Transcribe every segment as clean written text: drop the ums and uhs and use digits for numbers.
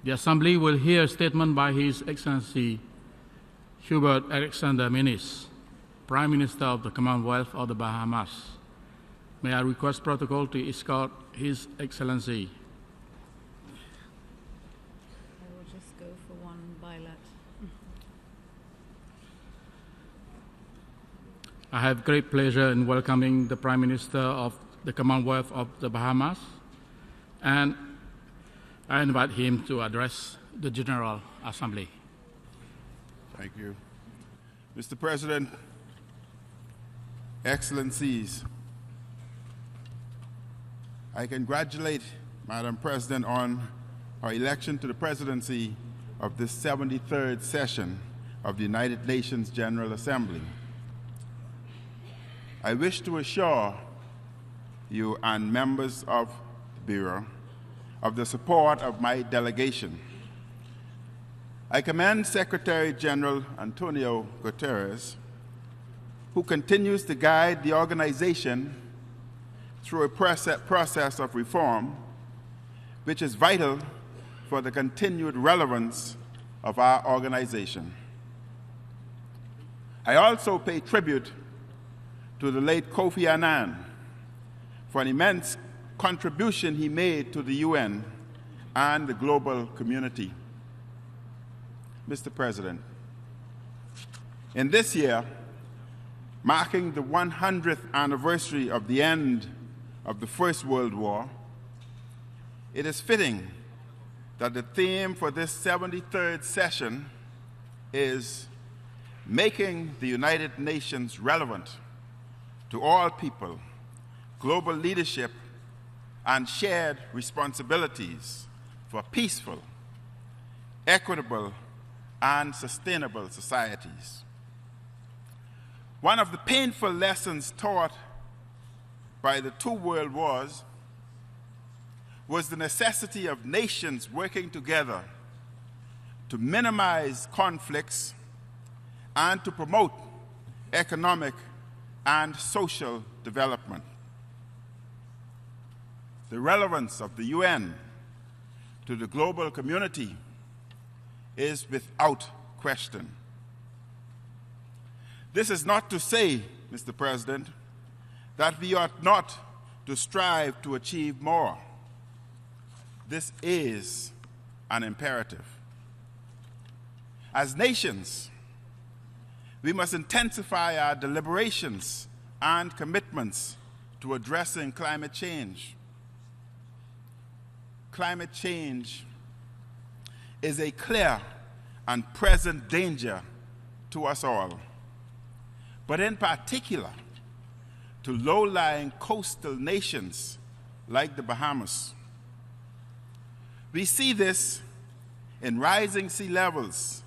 The Assembly will hear a statement by His Excellency Hubert Minnis, Prime Minister of the Commonwealth of the Bahamas. May I request protocol to escort His Excellency. I will just go for one bilat. I have great pleasure in welcoming the Prime Minister of the Commonwealth of the Bahamas, and I invite him to address the General Assembly. Thank you. Mr. President, Excellencies, I congratulate Madam President on her election to the presidency of this 73rd session of the United Nations General Assembly. I wish to assure you and members of the Bureau of the support of my delegation. I commend Secretary General Antonio Guterres, who continues to guide the organization through a process of reform which is vital for the continued relevance of our organization. I also pay tribute to the late Kofi Annan for an immense contribution he made to the UN and the global community. Mr. President, in this year, marking the 100th anniversary of the end of the First World War, it is fitting that the theme for this 73rd session is making the United Nations relevant to all people, global leadership, and shared responsibilities for peaceful, equitable, and sustainable societies. One of the painful lessons taught by the two world wars was the necessity of nations working together to minimize conflicts and to promote economic and social development. The relevance of the UN to the global community is without question. This is not to say, Mr. President, that we ought not to strive to achieve more. This is an imperative. As nations, we must intensify our deliberations and commitments to addressing climate change. Climate change is a clear and present danger to us all, but in particular to low-lying coastal nations like the Bahamas. We see this in rising sea levels,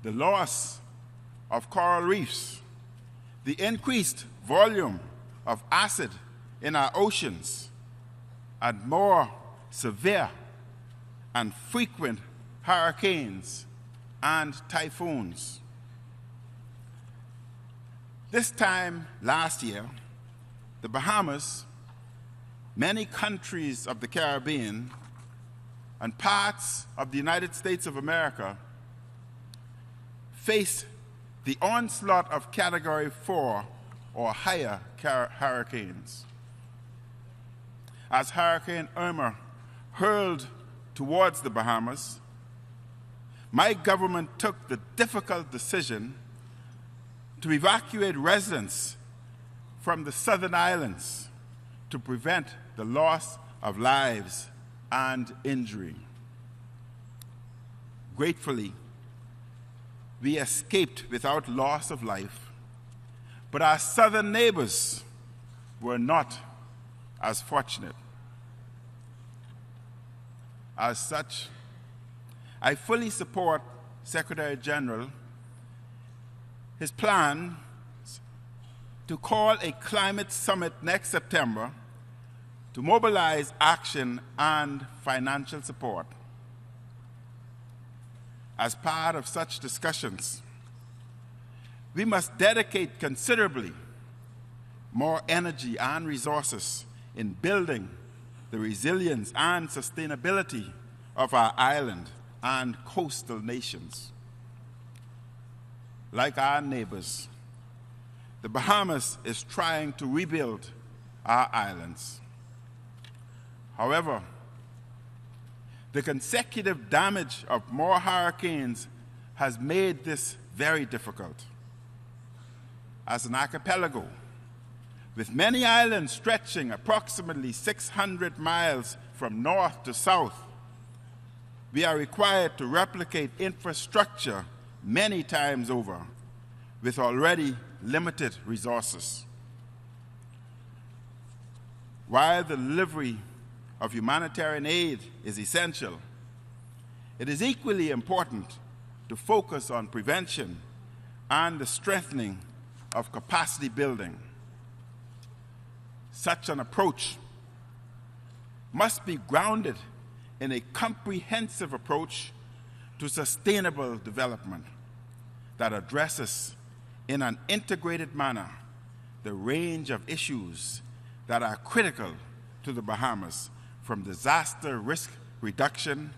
the loss of coral reefs, the increased volume of acid in our oceans, and more severe and frequent hurricanes and typhoons. This time last year, the Bahamas, many countries of the Caribbean, and parts of the United States of America faced the onslaught of Category 4 or higher hurricanes. As Hurricane Irma hurled towards the Bahamas, my government took the difficult decision to evacuate residents from the southern islands to prevent the loss of lives and injury. Gratefully, we escaped without loss of life, but our southern neighbors were not as fortunate. As such, I fully support Secretary General his plan to call a climate summit next September to mobilize action and financial support. As part of such discussions, we must dedicate considerably more energy and resources in building the resilience and sustainability of our island and coastal nations. Like our neighbors, the Bahamas is trying to rebuild our islands. However, the consecutive damage of more hurricanes has made this very difficult. As an archipelago, with many islands stretching approximately 600 miles from north to south, we are required to replicate infrastructure many times over with already limited resources. While the delivery of humanitarian aid is essential, it is equally important to focus on prevention and the strengthening of capacity building. Such an approach must be grounded in a comprehensive approach to sustainable development that addresses in an integrated manner the range of issues that are critical to the Bahamas, from disaster risk reduction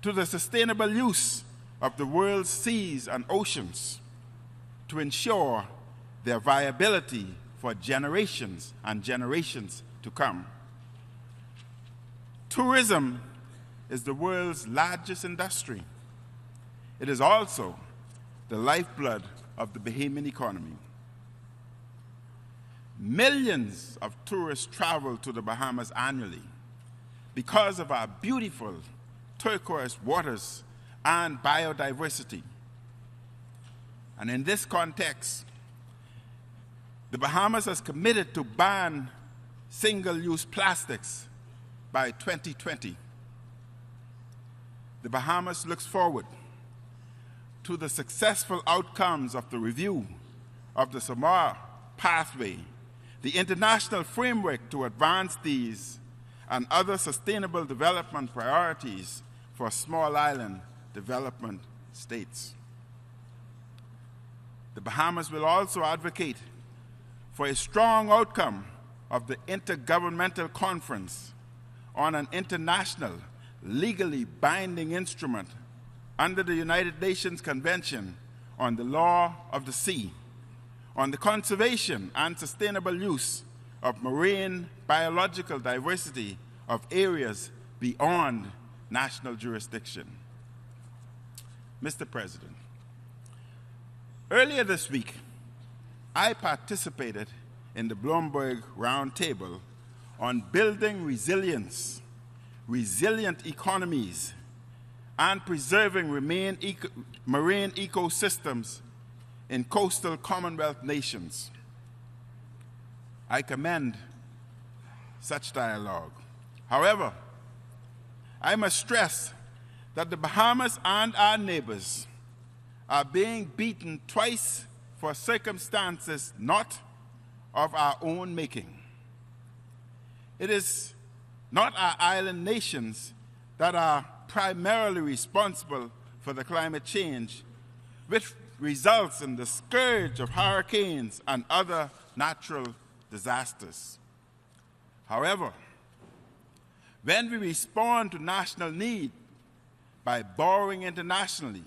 to the sustainable use of the world's seas and oceans to ensure their viability for generations and generations to come. Tourism is the world's largest industry. It is also the lifeblood of the Bahamian economy. Millions of tourists travel to the Bahamas annually because of our beautiful turquoise waters and biodiversity. And in this context, the Bahamas has committed to ban single-use plastics by 2020. The Bahamas looks forward to the successful outcomes of the review of the Samoa Pathway, the international framework to advance these and other sustainable development priorities for small island development states. The Bahamas will also advocate for a strong outcome of the Intergovernmental Conference on an international, legally binding instrument under the United Nations Convention on the Law of the Sea, on the conservation and sustainable use of marine biological diversity of areas beyond national jurisdiction. Mr. President, earlier this week, I participated in the Bloomberg Roundtable on building resilience, resilient economies, and preserving marine ecosystems in coastal Commonwealth nations. I commend such dialogue. However, I must stress that the Bahamas and our neighbors are being beaten twice for circumstances not of our own making. It is not our island nations that are primarily responsible for the climate change, which results in the scourge of hurricanes and other natural disasters. However, when we respond to national need by borrowing internationally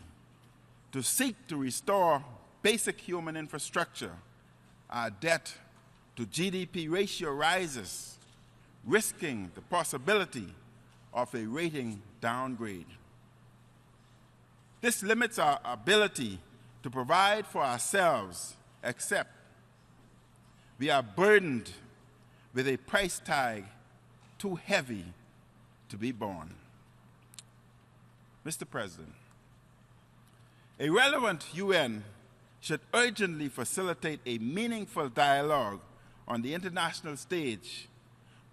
to seek to restore basic human infrastructure, our debt to GDP ratio rises, risking the possibility of a rating downgrade. This limits our ability to provide for ourselves, except we are burdened with a price tag too heavy to be borne. Mr. President, a relevant UN should urgently facilitate a meaningful dialogue on the international stage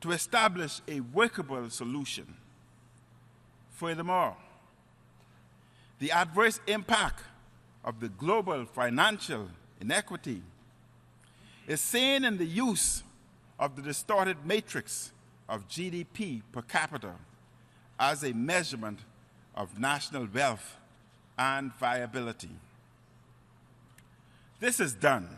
to establish a workable solution. Furthermore, the adverse impact of the global financial inequity is seen in the use of the distorted matrix of GDP per capita as a measurement of national wealth and viability. This is done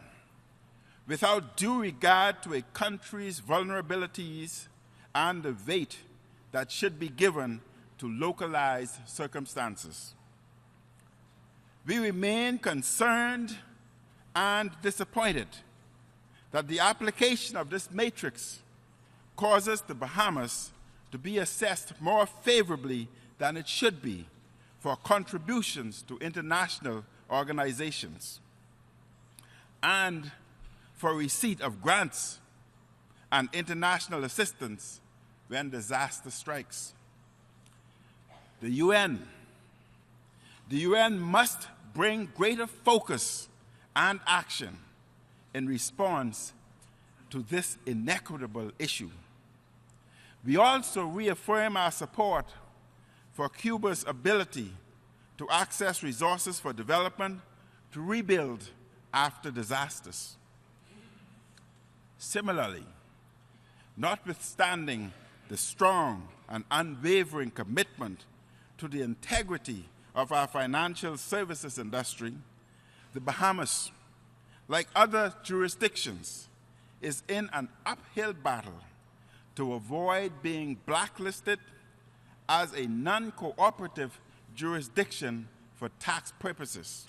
without due regard to a country's vulnerabilities and the weight that should be given to localized circumstances. We remain concerned and disappointed that the application of this matrix causes the Bahamas to be assessed more favorably than it should be for contributions to international organizations and for receipt of grants and international assistance when disaster strikes. The UN must bring greater focus and action in response to this inequitable issue. We also reaffirm our support for Cuba's ability to access resources for development to rebuild after disasters. Similarly, notwithstanding the strong and unwavering commitment to the integrity of our financial services industry, the Bahamas, like other jurisdictions, is in an uphill battle to avoid being blacklisted as a non-cooperative jurisdiction for tax purposes.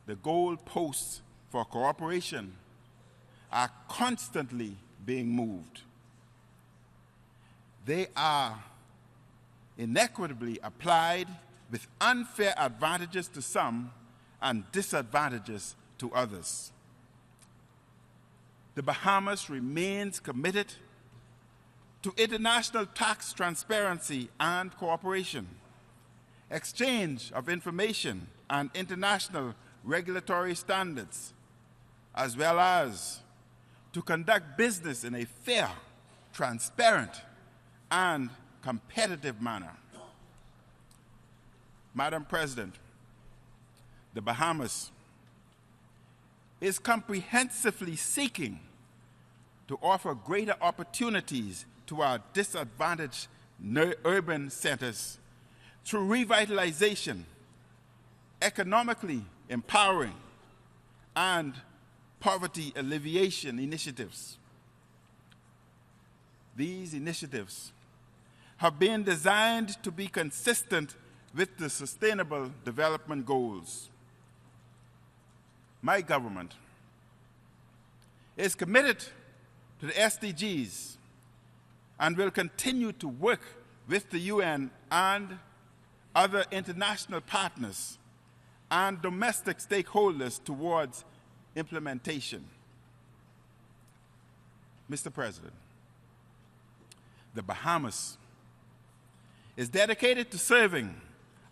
The goalposts for cooperation are constantly being moved. They are inequitably applied with unfair advantages to some and disadvantages to others. The Bahamas remains committed to international tax transparency and cooperation, exchange of information and international regulatory standards, as well as to conduct business in a fair, transparent, and competitive manner. Madam President, the Bahamas is comprehensively seeking to offer greater opportunities to our disadvantaged urban centers through revitalization, economically empowering, and poverty alleviation initiatives. These initiatives have been designed to be consistent with the Sustainable Development Goals. My government is committed to the SDGs and will continue to work with the UN and other international partners and domestic stakeholders towards implementation. Mr. President, the Bahamas is dedicated to serving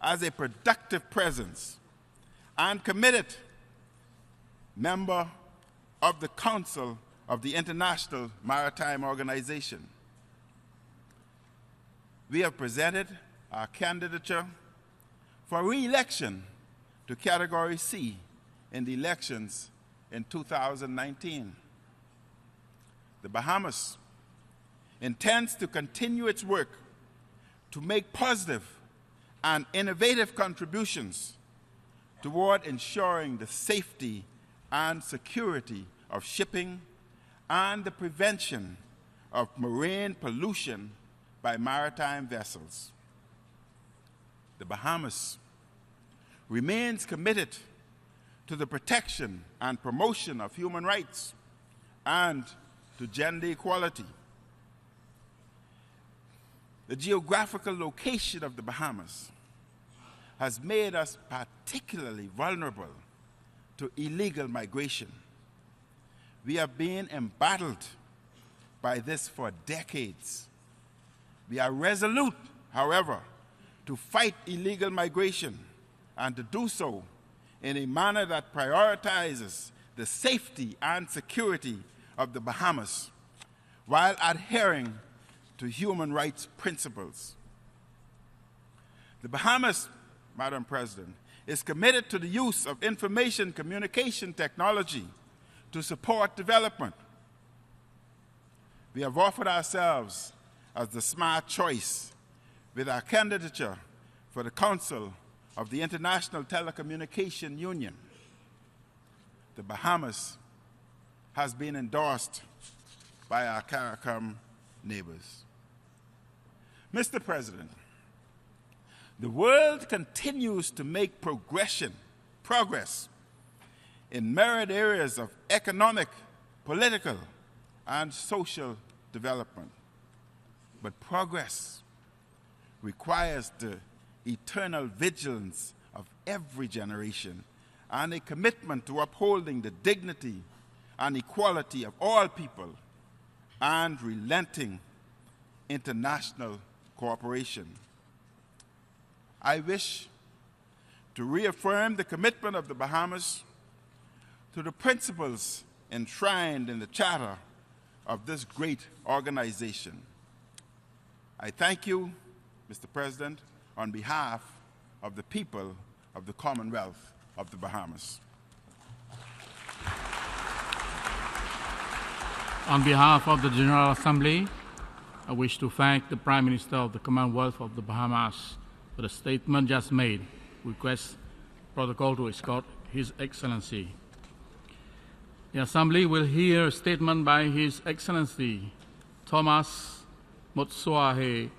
as a productive presence and committed member of the Council of the International Maritime Organization. We have presented our candidature for re-election to Category C in the elections in 2019. The Bahamas intends to continue its work to make positive and innovative contributions toward ensuring the safety and security of shipping and the prevention of marine pollution by maritime vessels. The Bahamas remains committed to the protection and promotion of human rights and to gender equality. The geographical location of the Bahamas has made us particularly vulnerable to illegal migration. We have been embattled by this for decades. We are resolute, however, to fight illegal migration and to do so in a manner that prioritizes the safety and security of the Bahamas while adhering to human rights principles. The Bahamas, Madam President, is committed to the use of information communication technology to support development. We have offered ourselves as the smart choice with our candidature for the Council of the International Telecommunication Union. The Bahamas has been endorsed by our CARICOM neighbors. Mr. President, the world continues to make progress in myriad areas of economic, political, and social development. But progress requires the eternal vigilance of every generation and a commitment to upholding the dignity and equality of all people and relenting international cooperation. I wish to reaffirm the commitment of the Bahamas to the principles enshrined in the charter of this great organization. I thank you, Mr. President, on behalf of the people of the Commonwealth of the Bahamas. On behalf of the General Assembly, I wish to thank the Prime Minister of the Commonwealth of the Bahamas for the statement just made. Request protocol to escort His Excellency. The Assembly will hear a statement by His Excellency Thomas Motsoahe